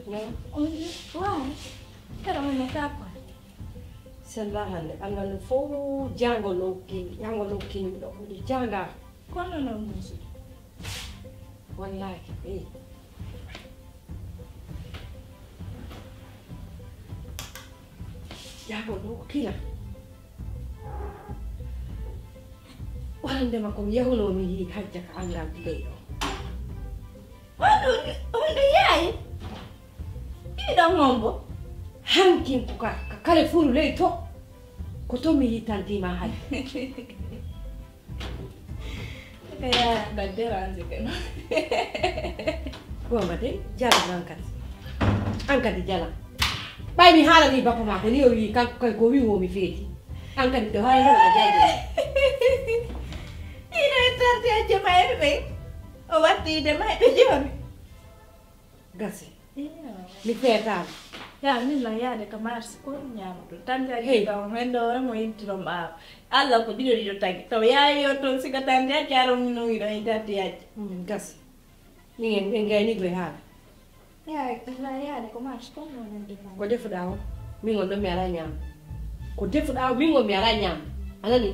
Why? Pero may nakapa. Selahan, ang fo jango loki do janga. Kono no musu. Wallahi, eh. Jango loki la. Wande makom yahulo mi hajja ka angal leyo. Onde yayi? Ida ngombo. Hankin kuka kale furu le to. Ko to mi hitanti ma hay. Kaya dadera anze kana. Gomba de jala angkat di jala. Bay mi hala ni bapa ma ko ni o yi kan ko wi wo mi feti. Angkat di hala no jaide. Ina tanti aja mai be. O wati de mai be jami. Gase. Iya. Mi feta. Ya ni la ya de kamar ko nyama to tanti aja ka mendo mo intro ma. Alla ko dido dido tagi. To ya yo to sika tanti aja ro no ira itati aja. Gase. Ni ngai ni gwe hala. Ya la ya de kamar ko no de. Ko defu dawo. Mi ngondo mi ara nyam. Ko defu dawo mi ngondo mi ara nyam. Anani?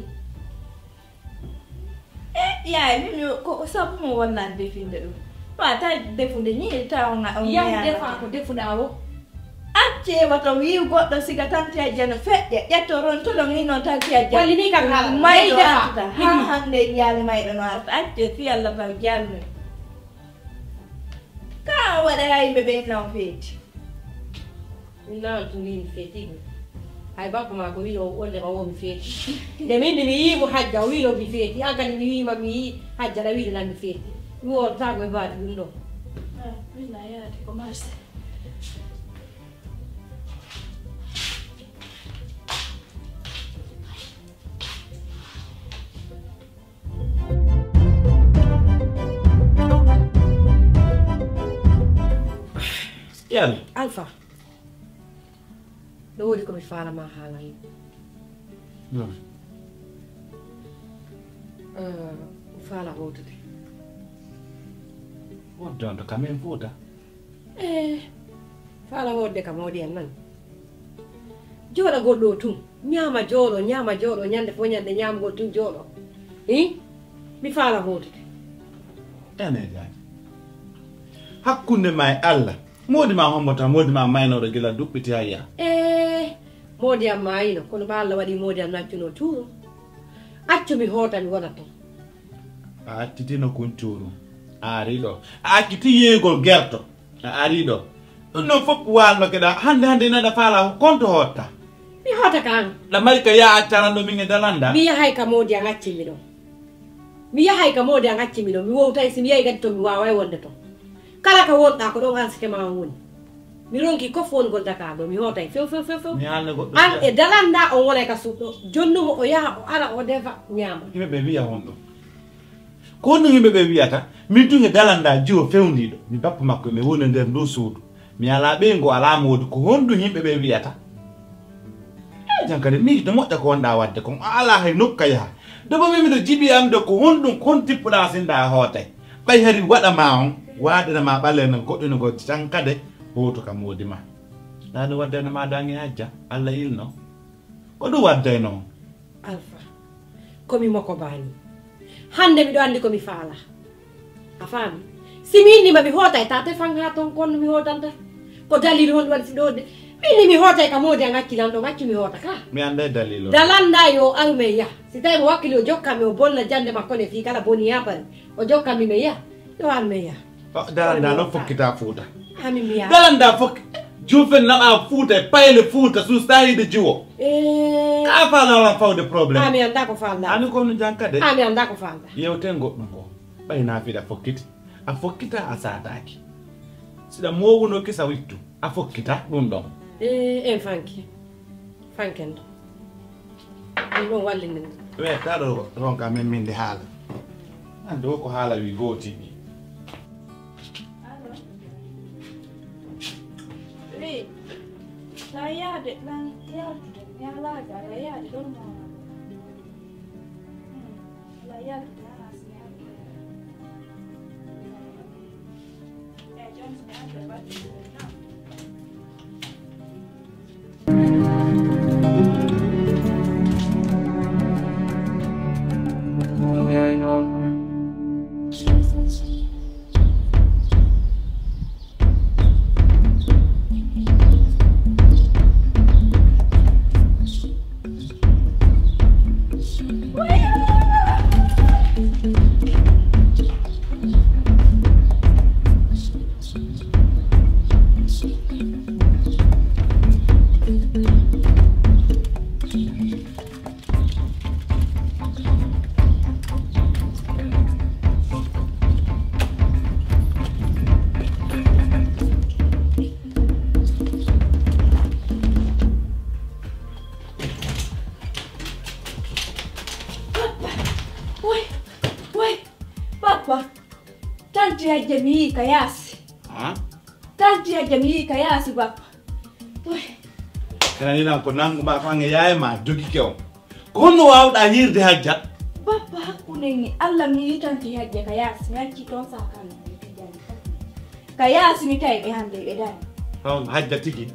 Ya ni ko sapu mo wannan definde do. Pa ta defunde ni ta on Ya defa ko defu dawo. Acce wato wi goddo siga tanti ajana fedde yettoron to do ngino tanti ajana Walli ni kan hala mai da ha hande yali mai do no acce fi alla ba jalno ka wada ay bebe no feti na to ni feti ay ba ko ma ko wi o wolle o mi feti de min ni yi mo hajja wi lo mi feti aga ni wi ma mi hajja la wi la mi feti wo ta go ba ndo wi na ya ko mas Yan. Alpha. Do di ko mi fala ma hala yi. No. Fala hotude. Wodon to kamen futa. Fala hodde ka modi en nan. Joda goddo tum. Nyama jolo nyande fo nyande nyam go tum jolo. Mi fala hotude. Ene jani. Hakkunde may Allah. Modi ma hombota modi ma mayno do gila dubbiti ayya. Modi am mayno kono ba Allah wadi modi am naccuno tuuro. Accu mi hota mi wona to. A titino kunturu. Arido. A kiti yegol gerto. Arido. No fop walno keda hande na da fala konto hota. Mi hota kan. La malika ya atarando minge dalanda. Mi yahay ka modi am acci mi do. Mi yahay ka modi am acci mi do. Mi wowtay sim yahay gadto mi wawa wonde to. Kala ka wonta ko do hanske ma woni. Mi ronki ko fon gol Dakar do mi hotay few. Mi halne goddo. An e dalanda o wona ka sudo. Jonnu o ya o ala o defa nyama. Himbe be wiya hondo. Ko no himbe be wiyata min tunge dalanda jiwo fewndido mi bappa makko mi woni nder do suudu. Mi ala be ngo ala modi ko hondu himbe be wiyata. Jankade ni do modda ko wonda wadde ko ala hay nokka ya. Do bo mi do jibi am do ko hondum kon tippuda sinda hotay. Bay hari wada ma on waade ma balle nan goddo no go jankade hoto kam modi ma. Nanu wadde na ma dangi hajja alla ilno. Ko do wadde no. Alpha. Komi moko bani. Hande mi do andi ko mi fala. Afami. Simini ma mi hota e tate fang ha ton kon mi hotanta. Ko dalil hon wal si dode. Mini mi hota e ka modi ngacci lando ngacci mi hota ka. Mi ande dalilo. Dalanda yo alme ya. Sitai mo wakili o jokka mi o bonna jande makone fi kala boni yapal. O jokka mi me ya. Yo alme ya. Dalanda no fokkita fuuta. Ami mi ya. Dalanda fok jufen na a fuuta payle fuuta su stayi de jiwo. Ka fa na la faw de problem. Ami anda ko fanda. Ani ko no jankade. Ami anda ko fanda. Yewten goddum ko. Bay na fi da fokkiti. A fokkita a sataki. Sida mowu no kisa wittu. A fokkita dum don. Fanki. Fankendo. Ni walli nen. We tado ronka men min de hala. Ando ko hala wi goti. Saya de lan ya la ga ya de don mo. La ya de asnya. Ya Jones ya de ba. tanti ya jamii kayasi. Tanti ya jamii kayasi bapa. Kana nina ko nangu ba fange yaay ma jogi kew. Kono wawda hirde hajja. Bapa hakunengi Allah mi tanti hajja kayasi ngaki ton sakana. Kayasi mi tay be hande be dan. Hajja tigi.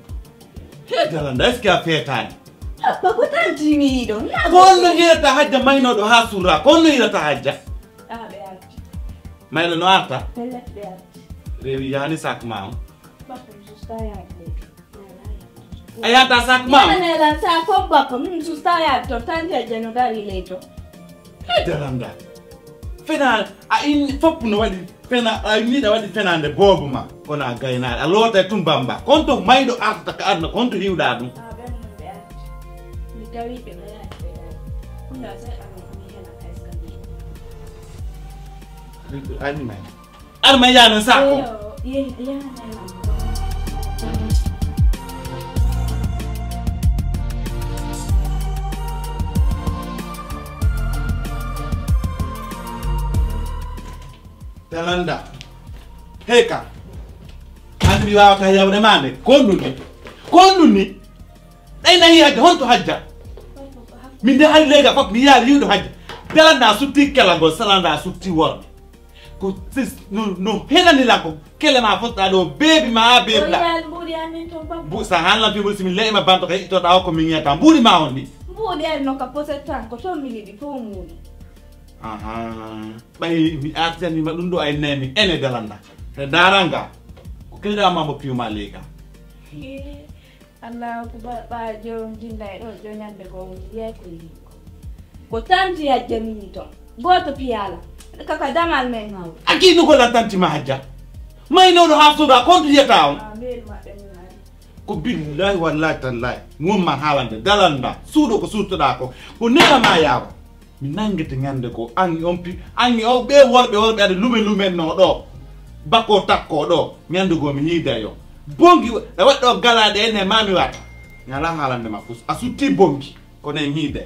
Dalanda eske afetani. Bapa tanti mi do. Kono hirata hajja mayno do ha sura. Kono hirata hajja. Be alti. Maylo no arta. Pelle be alti. Rewi yani sak maam. Bapa justaya. Ayata sak maam. Yana la sa ko bapa mi justaya to tanti hajja no dali leto. Dalanda. Fena a in fop no wadi fena a ni da wadi fena de bobu ma kona gayna a lota tumbamba konto maydo arta ka arna konto hiwda dum Ben be alti. Mi tawi be la kunda sai mi hela kaiska. ani may arma yana sako Yeah. Dalanda heka andi wa ka yawde mande konduni dai na hajja honto hajja min de hal lega fop mi yaali yudo hajja Dalanda sutti kelago salanda sutti wor ko sis no helani la ko kele ma fotta do bebi ma bebi la bu sa hanla fi musimi le ma banto kay to da ko mi ngeta mburi ma wondi mburi ay no ka pose tan ko to mi di fo muni. Bay mi artani ma dundo ay nemi ene Dalanda te daranga ko kila ma mo piuma lega Allah ko ba jo jinday do jo nyande ko ye ko tanti ya jamii to goto piyala kaka damal men ngaw akino ko la tanti ma hajja may no ha suda kontu yetaw ko billahi wallahi tallahi mum ma halande Dalanda sudo ko sutuda ko neba ma yawo mi nangete nyande ko angi ompi angi o be wolbe ade lumen no do bako takko do nyande go mi hida yo bongi e waddo galade ene mami wata ngala halande ma fus asuti bongi ko ne hida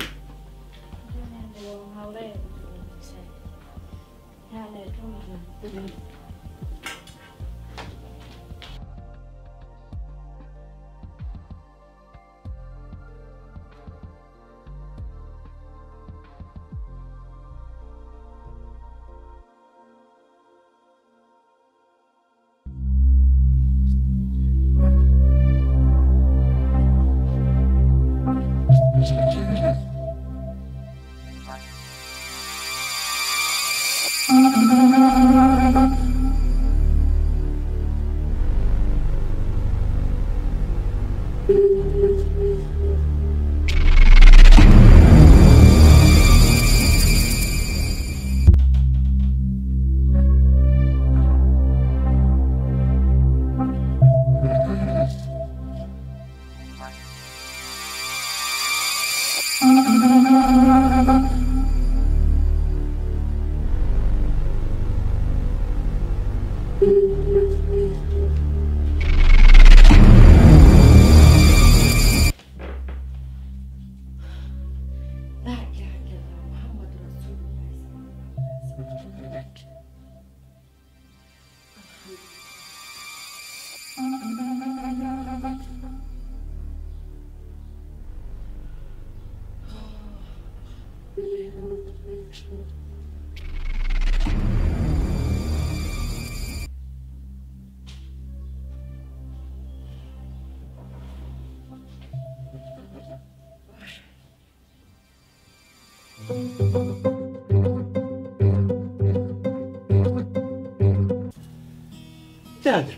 Jaja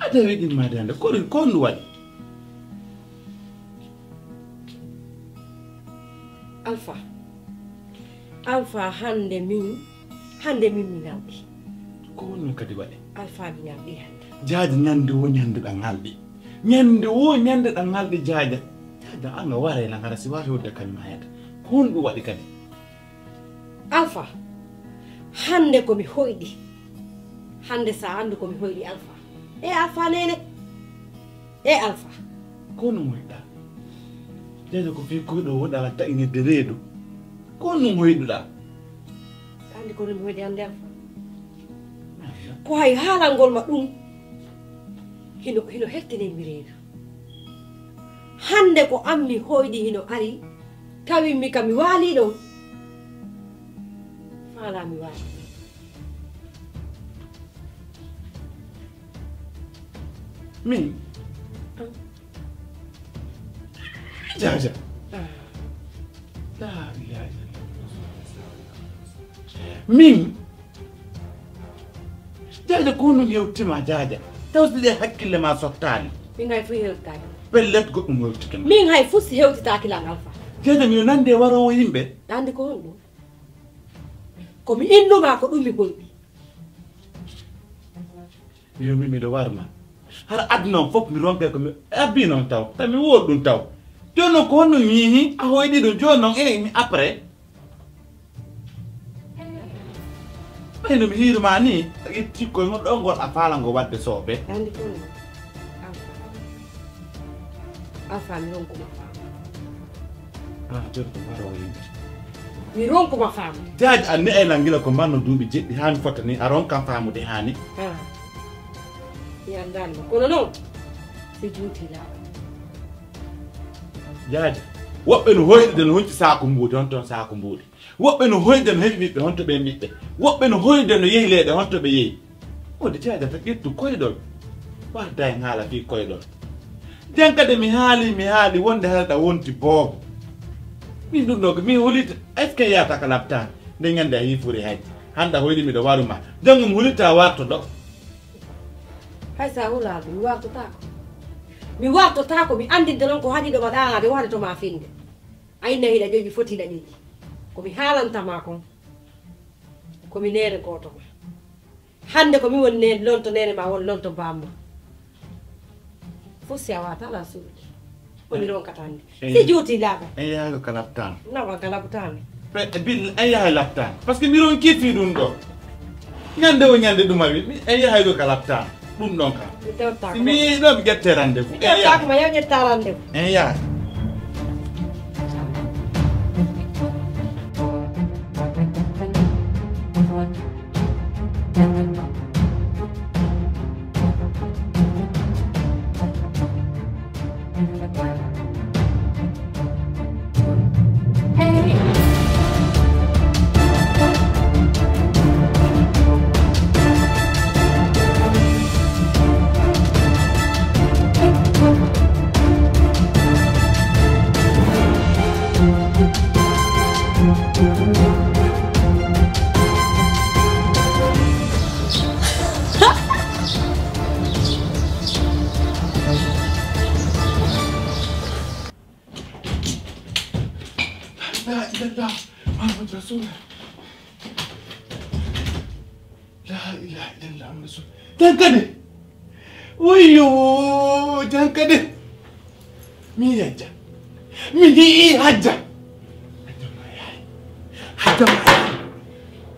ada wegin madanda kon wadi Alpha hande min mi ngaldi ko woni kadi wadi Alpha mi ngaldi hande jaja nyande wo nyande da ngaldi jaja anga ware na ngara si wari wodde kan mayata kon do wadi kadi Alpha hande ko mi hoydi hande sa hande ko mi hoydi Alpha Alpha nene Alpha kono moyda jaja ko fi ko do woda ta ine de redo kono moyduda kandi ko mi hoydi hande Alpha ko hay haalangol ma ɗum hino hettine mi reena hande ko ammi hoyɗi hino ari tawimmi kam mi waali ɗon faala mi waali min jaja min jaja ko no yewtima jaja tawside hakkille ma sottani min hay fu hewtaki pellet goɗɗum hewtike min hay fu hewtitaki lan alfa jaja mino nande warowo yimɓe andi ko honɗum komi innuma ko ɗum mi gonɗi yomi miɗo warma har aduna on fof mi ronke ko mi abbi noon taw tami woɗ ɗum taw joni noon ko honno yihi a hoyɗi ɗum joni noon mi après ɓayno mi hiiruma ni itti koye mo ɗo ngol a faalango wadde sooɓe andi ko non alfa mi ronkuma faama joni ko warowo yimɓe mi ronkuma faama jaaji a ne'elan gila ko mbanno duuɓi jeɗɗi hani fota ni a ronkan faamude hani mi anndanima kono noon si juuti laaɓa jaaji woɓɓe no hoyɗide no honci saku mbuuɗi hon toon saku mbuuɗi woɓɓe no hoyde no heɓi ɓiɓɓe honto ɓe ɓiɓɓe woɓɓe no hoyde no yehileɗe honto ɓe yeehi ode jaajata ƴettu koyɗol warda en haala fi koyɗol nden kadi mi haali wonde haɗa wonti boobo min ɗum ɗo ko min hulita est ce que yiyata ka labtani nde ñande a yifori hayde hande a hoyɗi miɗo waruma jongo mi hulita warto ɗo hay sa hulaade mi wartotako mi andinde noon ko haɗi ɗoma ɗanade wade toma finde ayna hiɗa ƴoƴi foti ɗañiji komi haalantama kon komi nere goto ma hande komi woni nene lonto nene ma won lonto bamma fof si a wata ala suuɗi woni ronkatande si juuti laaɓa en yaago ka labtani nawa ka labtani bil en yahay labtani par ce que mi ron kiifi ɗum ɗo ñande o ñande ɗum awi en yahaygo ka labtani ɗum ɗon kam si mi ɗo mi ƴette rendez-vous ƴettakoma yaw ƴetta rendez-vous en yaha لا إله إلا الله محمد رسول الله لا إله إلا الله محمد رسول الله تنكده ويو تنكده مين هجة مين هي هجة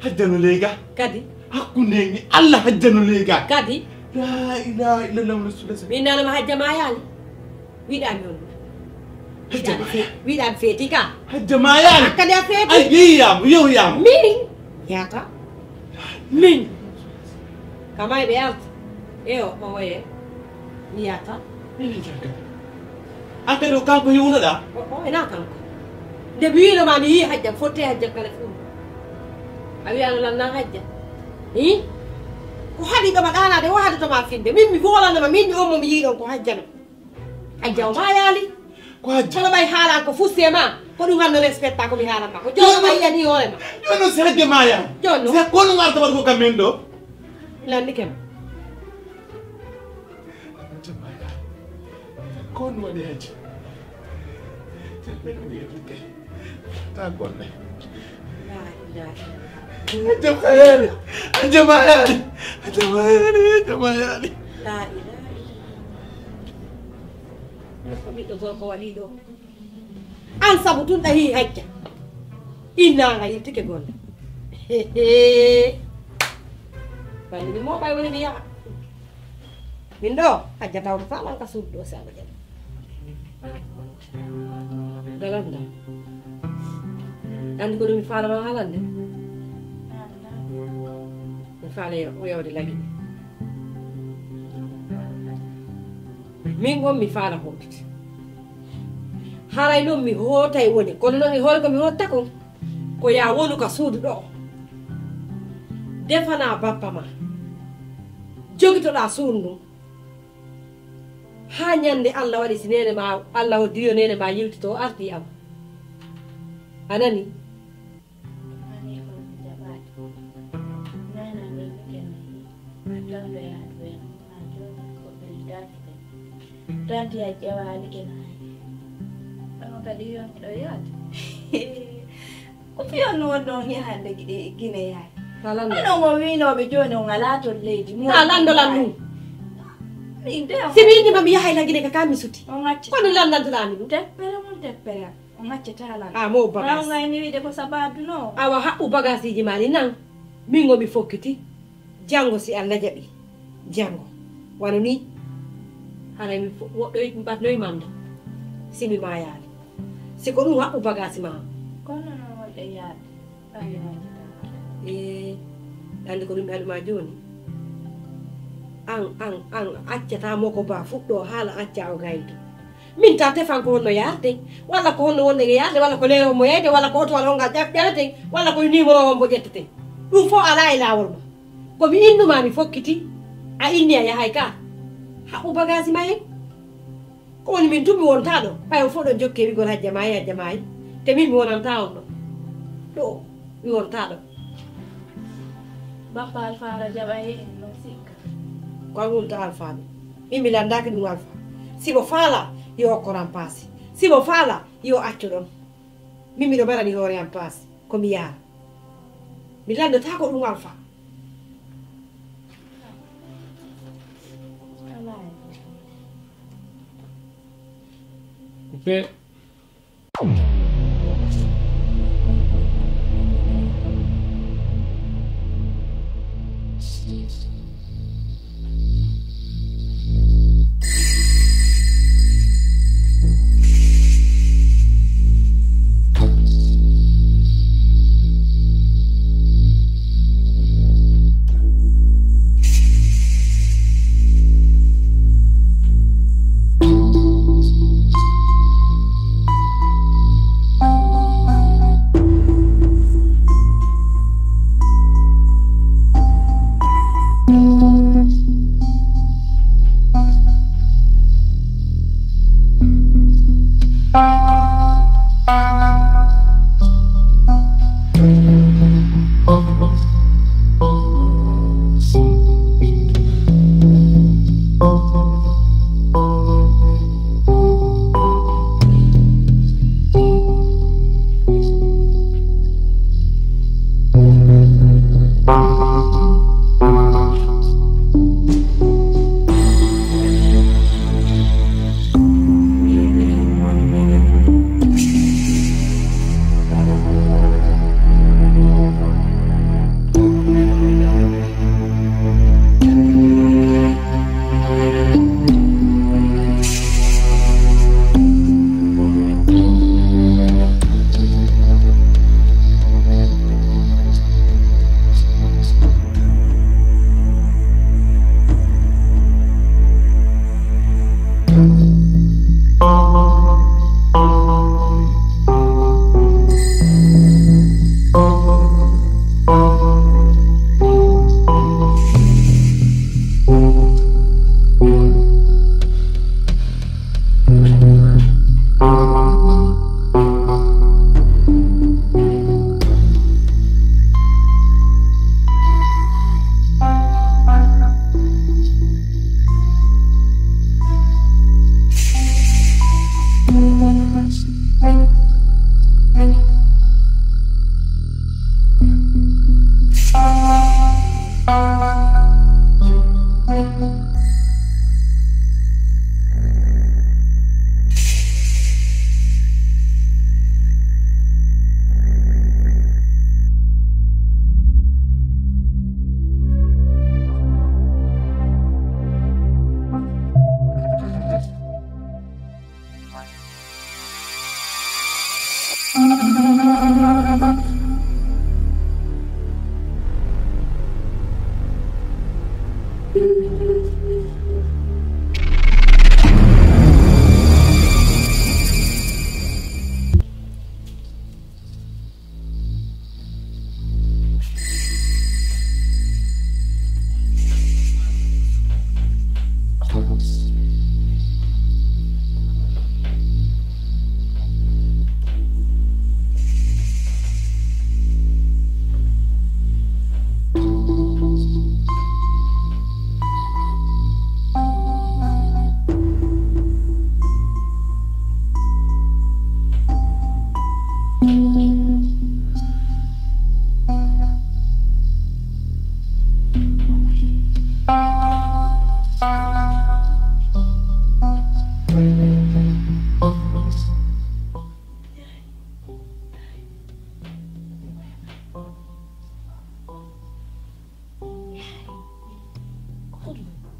هجة نوليغا kadi hakku negi Allah hajja nوليغا kadi لا إله إلا الله محمد رسول الله min nanoma hajja ma yaali wiɗami on wiɗami feeti ka hajja ma yaali hakkadi a feeti ay yiyam yowyam min yata min kamay ɓe yalta o woye mi yata akade o kanko yiwnoɗa o ena kanko nde mi winoma mi yi hajjam fotte hajjam kala fu a wiyano lannan hajja i ko haɗi ɗoma ɗanade o haɗatoma finde min mi volanoma min mi ommo mi yiɗon ko hajjano hajja o ma yaali ko hajja kono ɓay haalan ko fusse ma ko ɗum wanno respecta komi haalanma ko jono ma yiyani hoorema jono si hajja ma yaali jonno si kono garta waɗ ko kam min ɗo landi kem kon waɗi hajja ta golle hajja ma yaali hajja ma yaali hajja ma yaali hajja ma yaali la ilaha ko ɓiɗɗo gorko waɗi ɗo an saabu tun ɗahi hajja innaga yettike golle balli mi moɓay woni mi yaha min ɗo hajja tawto falan ka suudu ɗo sago ƴen daganda andi ko ɗum mi falama haalande mi faala yewde lagui min gon mi faala hoɓɓite haray noon mi hootay woni kono noon e hoore ko mi hotta kon ko ya wonu ka suudu ɗo defana bappa ma jogitoɗa suudu ndum ha ñande Allah waɗi si nene ma Allah hoddiyo nene ma yiltito arti am anani Tanti ya jawali kena. Ano kadi yon doyat. Kupiyo no don ya hande Guinée ya. Talando. Ano mo wino be joni ngalato lady. Talando landu. Inde. Sibindi mami ya hayla Guinée ka kami suti. Ongachi. Kono landa tani no. Teppere mun teppere. Ongachi tala. Ah mo bagas. Ngai ni wide ko sabadu no. Awa haɓɓu bagasiji mali nan min gomi fokkiti jango si Allah jaɓi jango wano ni haray mi woɗɗoy mbatnoy manda simi ma yaade siko ɗum haɓɓu bagasi ma Kono no wode yaade ayi andi ko ɗum haɗuma joni an accatamo ko ba fuɗɗo haala acca o gaydo min ta tefan ko honno yarde walla ko honno wonde yarde walla ko leero mo yeyde walla ko oto walla onga ƴaɓƴarete walla koye numéro o mbo ƴettete ɗum fof ala e lawol ma komi innuma mi fokkiti a inni a yahay ka haɓɓu bagasi ma hen ko woni min tummi wonta ɗo ɓay o fof ɗon jokke wigol hajjamayi te min mi wonanta on ɗo ɗo mi wonta ɗo Bappa Alfara jaɓaye no sikka. ko wonta alfaɓe min mi landaki ɗum alfa sibo faala yo okkoran paasi sibo faala yo accu ɗon min miɗo mbarani hoore am paasi komi yaara mi landata ko ɗum alfa Okay.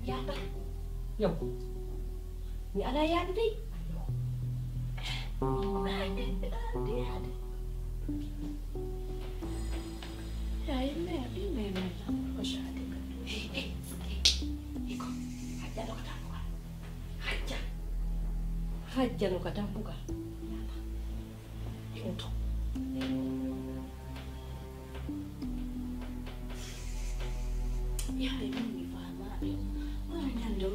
Yaata yow mi ala yaade dey yaay mère di mère oshade iko hajja no katambuka yoto yaay mimi fama wala nyando